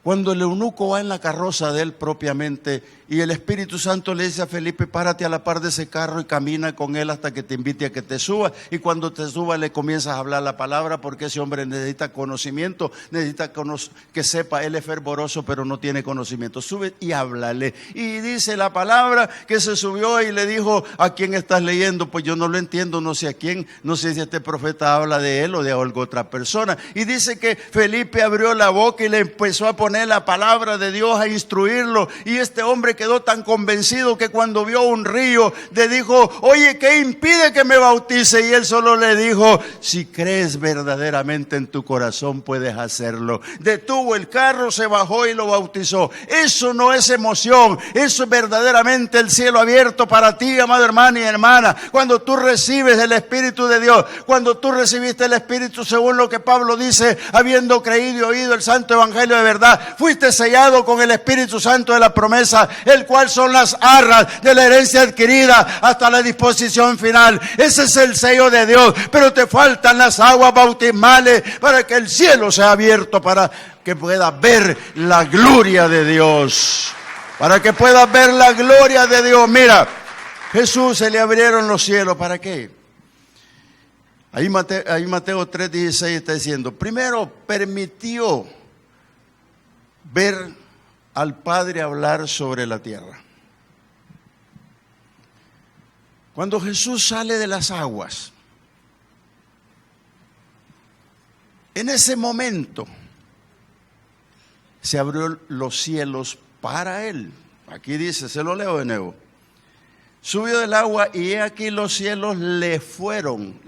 Cuando el eunuco va en la carroza de él propiamente y el Espíritu Santo le dice a Felipe, párate a la par de ese carro y camina con él hasta que te invite a que te subas. Y cuando te subas le comienzas a hablar la palabra porque ese hombre necesita conocimiento, necesita que sepa, él es fervoroso pero no tiene conocimiento. Sube y háblale. Y dice la palabra que se subió y le dijo, ¿a quién estás leyendo? Pues yo no lo entiendo, no sé a quién, no sé si este profeta habla de él o de alguna otra persona. Y dice que Felipe abrió la boca y le empezó a poner la palabra de Dios, a instruirlo, y este hombre quedó tan convencido que cuando vio un río le dijo, oye, ¿qué impide que me bautice? Y él solo le dijo, si crees verdaderamente en tu corazón puedes hacerlo. Detuvo el carro, se bajó y lo bautizó. Eso no es emoción, eso es verdaderamente el cielo abierto para ti, amado hermano y hermana. Cuando tú recibes el Espíritu de Dios, cuando tú recibiste el Espíritu según lo que Pablo dice, habiendo creído y oído el santo evangelio de verdad, fuiste sellado con el Espíritu Santo de la promesa, el cual son las arras de la herencia adquirida hasta la disposición final. Ese es el sello de Dios, pero te faltan las aguas bautismales para que el cielo sea abierto, para que puedas ver la gloria de Dios, para que puedas ver la gloria de Dios. Mira, Jesús se le abrieron los cielos, ¿para qué? Ahí Mateo 3:16 está diciendo, primero permitió ver al Padre hablar sobre la tierra. Cuando Jesús sale de las aguas, en ese momento se abrió los cielos para él. Aquí dice, se lo leo de nuevo. Subió del agua y he aquí los cielos le fueron,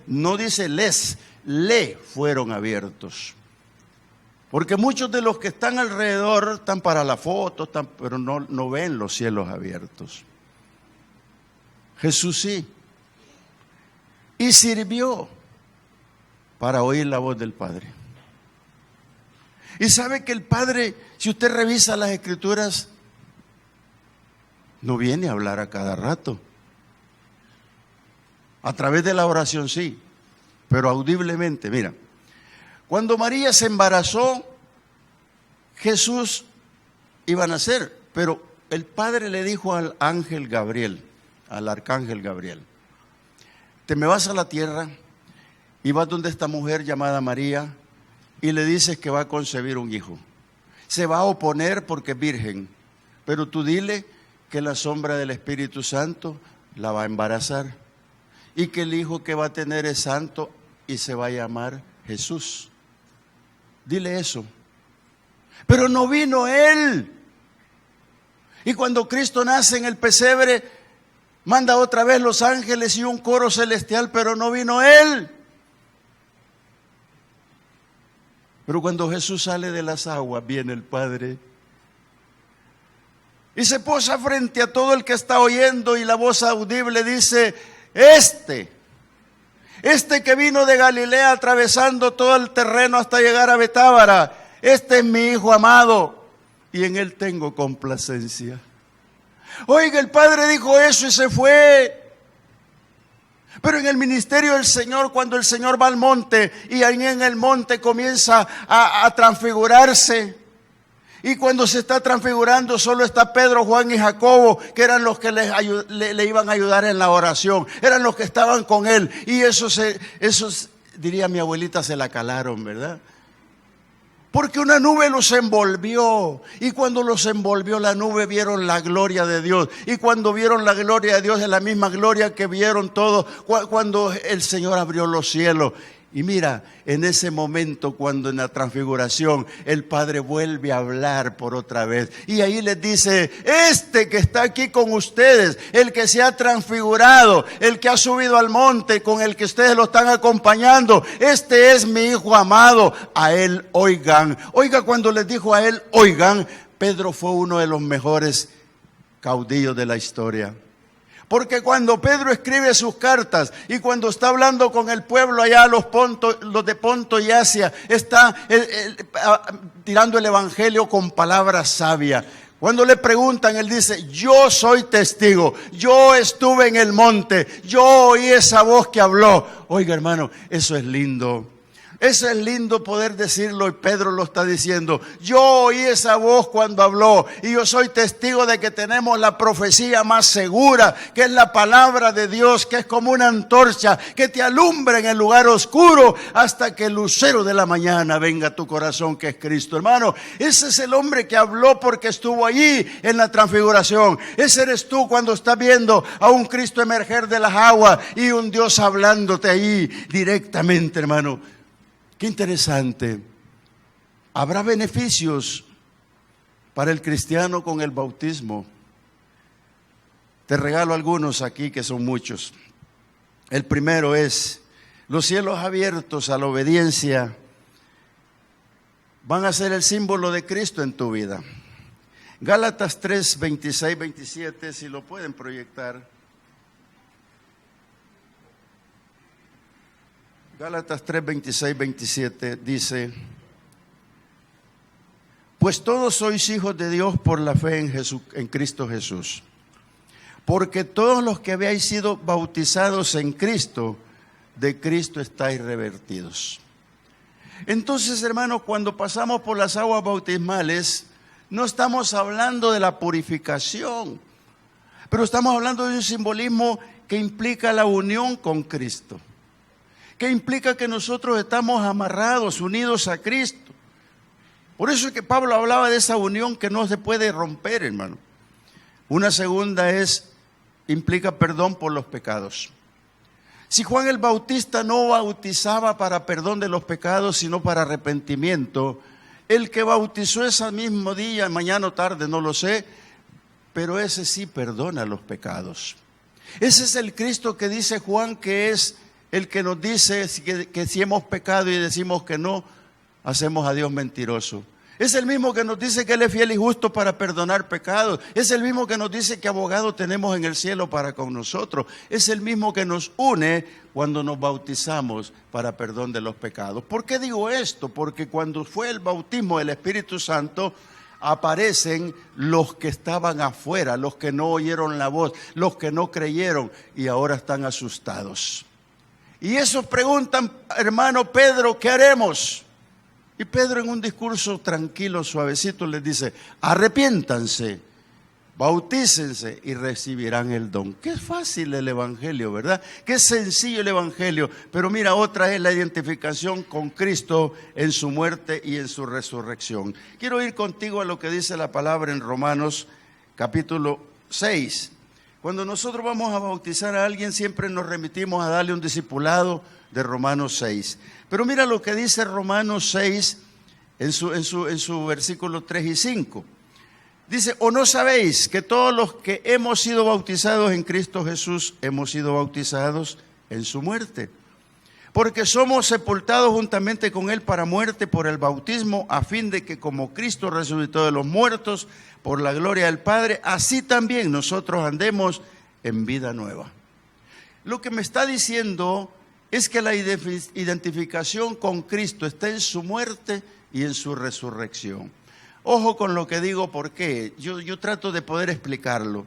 no dice les, le fueron abiertos. Porque muchos de los que están alrededor están para la foto, pero no ven los cielos abiertos. Jesús sí. Y sirvió para oír la voz del Padre. Y sabe que el Padre, si usted revisa las Escrituras, no viene a hablar a cada rato. A través de la oración sí, pero audiblemente, mira. Cuando María se embarazó, Jesús iba a nacer, pero el Padre le dijo al ángel Gabriel, al arcángel Gabriel, te me vas a la tierra y vas donde esta mujer llamada María y le dices que va a concebir un hijo. Se va a oponer porque es virgen, pero tú dile que la sombra del Espíritu Santo la va a embarazar y que el hijo que va a tener es santo y se va a llamar Jesús. Dile eso. Pero no vino él. Y cuando Cristo nace en el pesebre, manda otra vez los ángeles y un coro celestial, pero no vino él. Pero cuando Jesús sale de las aguas, viene el Padre y se posa frente a todo el que está oyendo, y la voz audible dice, Este que vino de Galilea atravesando todo el terreno hasta llegar a Betábara, este es mi Hijo amado y en él tengo complacencia. Oiga, el Padre dijo eso y se fue. Pero en el ministerio del Señor, cuando el Señor va al monte y ahí en el monte comienza a transfigurarse, Y cuando se está transfigurando, solo está Pedro, Juan y Jacobo, que eran los que le iban a ayudar en la oración. Eran los que estaban con él. Y esos, diría mi abuelita, se la calaron, ¿verdad? Porque una nube los envolvió. Y cuando los envolvió la nube, vieron la gloria de Dios. Y cuando vieron la gloria de Dios, es la misma gloria que vieron todos cuando el Señor abrió los cielos. Y mira, en ese momento, cuando en la transfiguración el Padre vuelve a hablar por otra vez, y ahí les dice: este que está aquí con ustedes, el que se ha transfigurado, el que ha subido al monte, con el que ustedes lo están acompañando, este es mi Hijo amado, a él oigan. Oiga, cuando les dijo a él oigan, Pedro fue uno de los mejores caudillos de la historia. Porque cuando Pedro escribe sus cartas y cuando está hablando con el pueblo allá, los de Ponto y Asia, está tirando el evangelio con palabras sabias. Cuando le preguntan, él dice: yo soy testigo, yo estuve en el monte, yo oí esa voz que habló. Oiga, hermano, eso es lindo. Eso es lindo poder decirlo, y Pedro lo está diciendo. Yo oí esa voz cuando habló, y yo soy testigo de que tenemos la profecía más segura, que es la palabra de Dios, que es como una antorcha que te alumbra en el lugar oscuro hasta que el lucero de la mañana venga a tu corazón, que es Cristo. Hermano, ese es el hombre que habló porque estuvo allí en la transfiguración. Ese eres tú cuando estás viendo a un Cristo emerger de las aguas y un Dios hablándote ahí directamente, hermano. Qué interesante. ¿Habrá beneficios para el cristiano con el bautismo? Te regalo algunos aquí, que son muchos. El primero es: los cielos abiertos a la obediencia van a ser el símbolo de Cristo en tu vida. Gálatas 3, 26, 27, si lo pueden proyectar. Gálatas 3, 26, 27 dice: pues todos sois hijos de Dios por la fe en Cristo Jesús. Porque todos los que habéis sido bautizados en Cristo, de Cristo estáis revestidos. Entonces, hermanos, cuando pasamos por las aguas bautismales, no estamos hablando de la purificación, pero estamos hablando de un simbolismo que implica la unión con Cristo, que implica que nosotros estamos amarrados, unidos a Cristo. Por eso es que Pablo hablaba de esa unión que no se puede romper, hermano. Una segunda implica perdón por los pecados. Si Juan el Bautista no bautizaba para perdón de los pecados, sino para arrepentimiento, el que bautizó ese mismo día, mañana o tarde, no lo sé, pero ese sí perdona los pecados. Ese es el Cristo que dice Juan, que es el que nos dice que si hemos pecado y decimos que no, hacemos a Dios mentiroso. Es el mismo que nos dice que Él es fiel y justo para perdonar pecados. Es el mismo que nos dice que abogado tenemos en el cielo para con nosotros. Es el mismo que nos une cuando nos bautizamos para perdón de los pecados. ¿Por qué digo esto? Porque cuando fue el bautismo del Espíritu Santo, aparecen los que estaban afuera, los que no oyeron la voz, los que no creyeron y ahora están asustados. Y esos preguntan: hermano Pedro, ¿qué haremos? Y Pedro, en un discurso tranquilo, suavecito, les dice: arrepiéntanse, bautícense y recibirán el don. Qué fácil el evangelio, ¿verdad? Qué sencillo el evangelio. Pero mira, otra es la identificación con Cristo en su muerte y en su resurrección. Quiero ir contigo a lo que dice la palabra en Romanos capítulo 6. Cuando nosotros vamos a bautizar a alguien, siempre nos remitimos a darle un discipulado de Romanos 6. Pero mira lo que dice Romanos 6 en su versículos 3 y 5. Dice: ¿o no sabéis que todos los que hemos sido bautizados en Cristo Jesús hemos sido bautizados en su muerte? Porque somos sepultados juntamente con Él para muerte por el bautismo, a fin de que como Cristo resucitó de los muertos por la gloria del Padre, así también nosotros andemos en vida nueva. Lo que me está diciendo es que la identificación con Cristo está en su muerte y en su resurrección. Ojo con lo que digo, porque yo trato de poder explicarlo.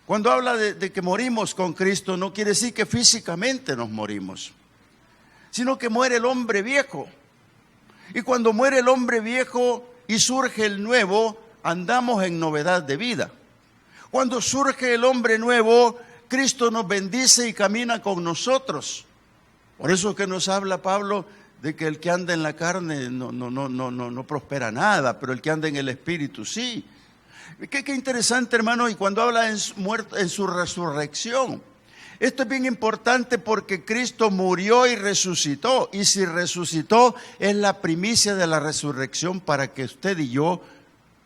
Cuando habla de que morimos con Cristo, no quiere decir que físicamente nos morimos, sino que muere el hombre viejo. Y cuando muere el hombre viejo, y surge el nuevo, andamos en novedad de vida. Cuando surge el hombre nuevo, Cristo nos bendice y camina con nosotros. Por eso es que nos habla Pablo de que el que anda en la carne no prospera nada, pero el que anda en el Espíritu sí. Qué interesante, hermano, y cuando habla en su resurrección. Esto es bien importante porque Cristo murió y resucitó. Y si resucitó, es la primicia de la resurrección para que usted y yo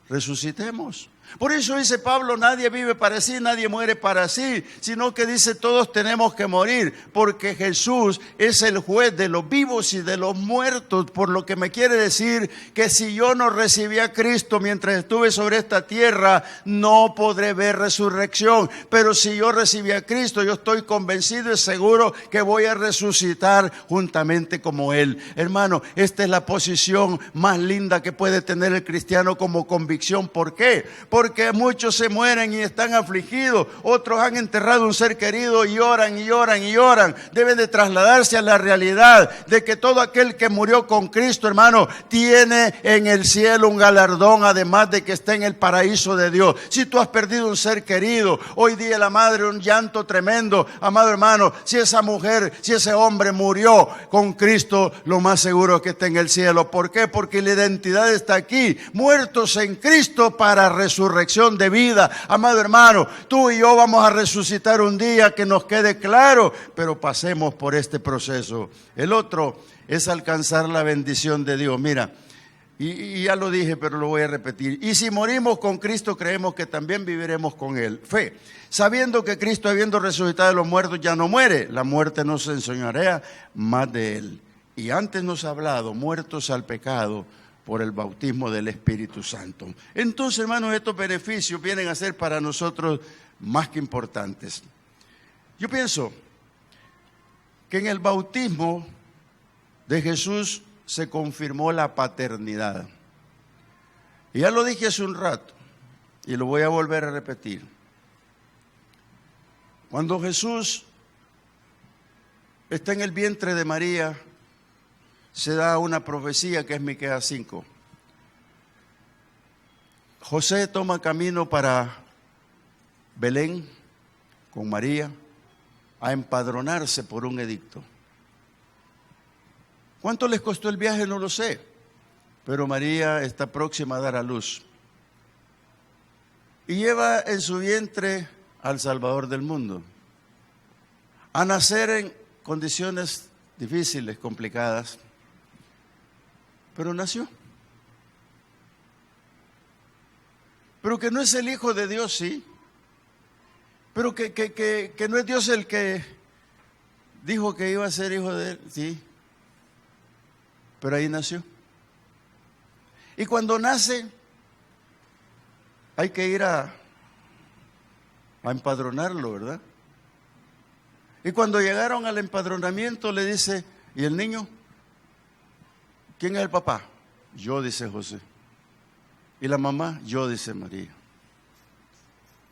resucitemos. Por eso dice Pablo, nadie vive para sí, nadie muere para sí, sino que dice todos tenemos que morir, porque Jesús es el juez de los vivos y de los muertos, por lo que me quiere decir que si yo no recibí a Cristo mientras estuve sobre esta tierra, no podré ver resurrección, pero si yo recibí a Cristo, yo estoy convencido y seguro que voy a resucitar juntamente como Él. Hermano, esta es la posición más linda que puede tener el cristiano como convicción. ¿Por qué? Porque muchos se mueren y están afligidos, otros han enterrado un ser querido y lloran y lloran y lloran. Deben de trasladarse a la realidad de que todo aquel que murió con Cristo, hermano, tiene en el cielo un galardón, además de que está en el paraíso de Dios. Si tú has perdido un ser querido, hoy día la madre un llanto tremendo, amado hermano, si esa mujer, si ese hombre murió con Cristo, lo más seguro es que está en el cielo. ¿Por qué? Porque la identidad está aquí, muertos en Cristo para resurrección de vida. Amado hermano, tú y yo vamos a resucitar un día, que nos quede claro, pero pasemos por este proceso. El otro es alcanzar la bendición de Dios. Mira, y ya lo dije, pero lo voy a repetir. Y si morimos con Cristo, creemos que también viviremos con Él. Fe, sabiendo que Cristo, habiendo resucitado de los muertos, ya no muere. La muerte nos enseñorea más de Él. Y antes nos ha hablado, muertos al pecado, por el bautismo del Espíritu Santo. Entonces, hermanos, estos beneficios vienen a ser para nosotros más que importantes. Yo pienso que en el bautismo de Jesús se confirmó la paternidad. Y ya lo dije hace un rato, y lo voy a volver a repetir. Cuando Jesús está en el vientre de María, se da una profecía que es Miqueas 5. José toma camino para Belén con María a empadronarse por un edicto. ¿Cuánto les costó el viaje? No lo sé, pero María está próxima a dar a luz. Y lleva en su vientre al Salvador del mundo, a nacer en condiciones difíciles, complicadas. Pero nació. Pero que no es el Hijo de Dios, sí. Pero que no es Dios el que dijo que iba a ser hijo de Él, sí. Pero ahí nació. Y cuando nace, hay que ir a empadronarlo, ¿verdad? Y cuando llegaron al empadronamiento, le dice, ¿y el niño? ¿Quién es el papá? Yo, dice José. ¿Y la mamá? Yo, dice María.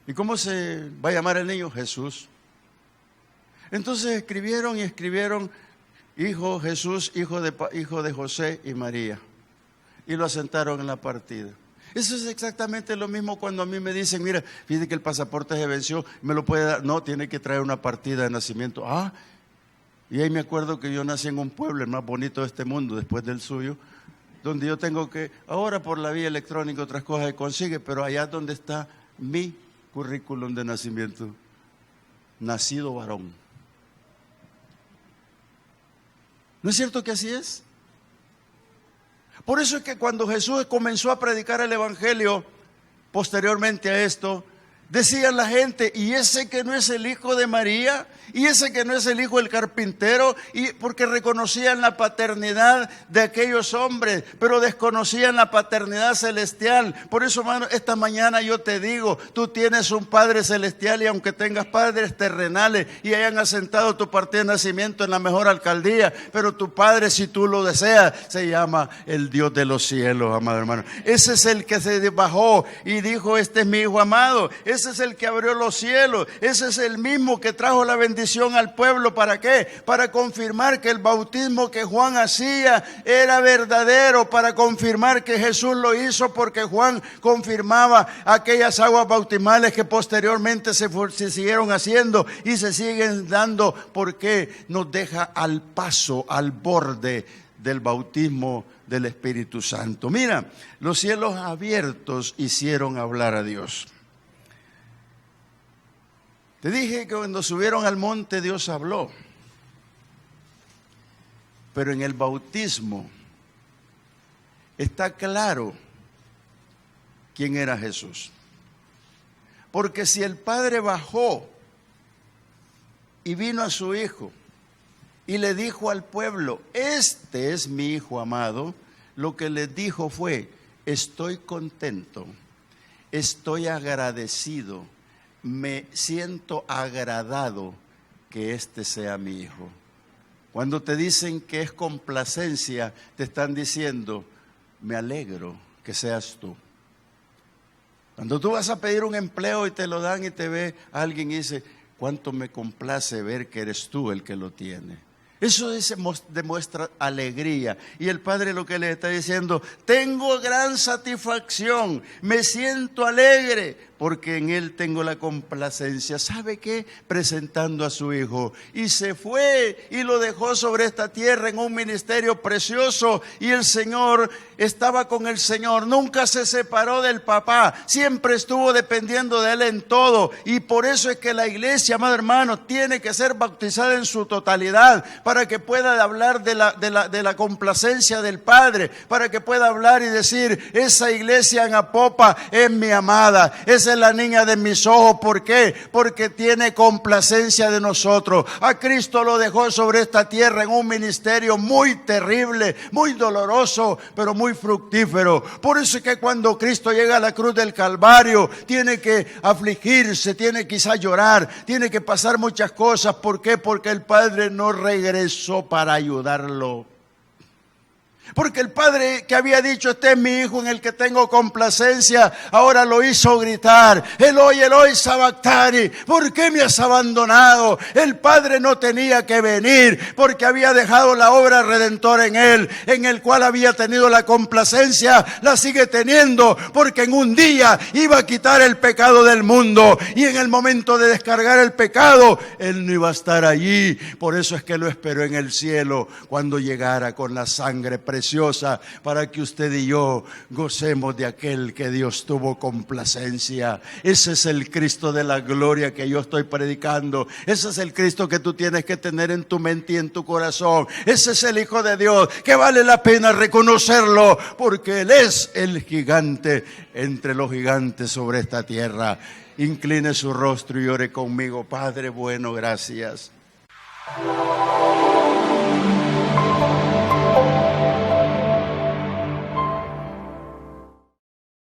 ¿Y cómo se va a llamar el niño? Jesús. Entonces escribieron hijo Jesús, hijo de José y María. Y lo asentaron en la partida. Eso es exactamente lo mismo cuando a mí me dicen, mira, fíjate que el pasaporte se venció, ¿me lo puede dar? No, tiene que traer una partida de nacimiento. Y ahí me acuerdo que yo nací en un pueblo, el más bonito de este mundo, después del suyo, donde yo tengo que, ahora por la vía electrónica otras cosas se consigue, pero allá es donde está mi currículum de nacimiento. Nacido varón. ¿No es cierto que así es? Por eso es que cuando Jesús comenzó a predicar el Evangelio, posteriormente a esto, decía la gente, ¿y ese que no es el hijo de María? ¿Y ese que no es el hijo del carpintero? Y porque reconocían la paternidad de aquellos hombres, pero desconocían la paternidad celestial. Por eso, hermano, esta mañana yo te digo, tú tienes un Padre celestial, y aunque tengas padres terrenales y hayan asentado tu partida de nacimiento en la mejor alcaldía, pero tu Padre, si tú lo deseas, se llama el Dios de los cielos, amado hermano. Ese es el que se bajó y dijo, este es mi hijo amado. ese es el que abrió los cielos, ese es el mismo que trajo la bendición al pueblo. ¿Para qué? Para confirmar que el bautismo que Juan hacía era verdadero, para confirmar que Jesús lo hizo, porque Juan confirmaba aquellas aguas bautismales que posteriormente se siguieron haciendo y se siguen dando, porque nos deja al paso, al borde del bautismo del Espíritu Santo. Mira, los cielos abiertos hicieron hablar a Dios. Te dije que cuando subieron al monte Dios habló, pero en el bautismo está claro quién era Jesús. Porque si el Padre bajó y vino a su Hijo y le dijo al pueblo, este es mi Hijo amado, lo que les dijo fue, estoy contento, estoy agradecido, me siento agradado que este sea mi Hijo. Cuando te dicen que es complacencia, te están diciendo, me alegro que seas tú. Cuando tú vas a pedir un empleo y te lo dan y te ve alguien y dice, cuánto me complace ver que eres tú el que lo tiene. Eso demuestra alegría. Y el Padre lo que le está diciendo, tengo gran satisfacción, me siento alegre, porque en Él tengo la complacencia. ¿Sabe qué? Presentando a su Hijo. Y se fue y lo dejó sobre esta tierra en un ministerio precioso. Y el Señor estaba con el Señor. Nunca se separó del papá. Siempre estuvo dependiendo de Él en todo. Y por eso es que la iglesia, amado hermano, tiene que ser bautizada en su totalidad, para que pueda hablar de la complacencia del Padre, para que pueda hablar y decir, esa iglesia en Apopa es mi amada, esa es la niña de mis ojos. ¿Por qué? Porque tiene complacencia de nosotros. A Cristo lo dejó sobre esta tierra en un ministerio muy terrible, muy doloroso, pero muy fructífero. Por eso es que cuando Cristo llega a la cruz del Calvario, tiene que afligirse, tiene quizás llorar, tiene que pasar muchas cosas. ¿Por qué? Porque el Padre no regresó para ayudarlo. Porque el Padre que había dicho, este es mi Hijo en el que tengo complacencia, ahora lo hizo gritar, Eloi, Eloi, sabactani, ¿por qué me has abandonado? El Padre no tenía que venir, porque había dejado la obra redentora en Él, en el cual había tenido la complacencia, la sigue teniendo, porque en un día iba a quitar el pecado del mundo, y en el momento de descargar el pecado, Él no iba a estar allí. Por eso es que lo esperó en el cielo, cuando llegara con la sangre preciosa, para que usted y yo gocemos de aquel que Dios tuvo complacencia. Ese es el Cristo de la gloria que yo estoy predicando. Ese es el Cristo que tú tienes que tener en tu mente y en tu corazón. Ese es el Hijo de Dios, que vale la pena reconocerlo, porque Él es el gigante entre los gigantes sobre esta tierra. Incline su rostro y ore conmigo. Padre bueno, gracias.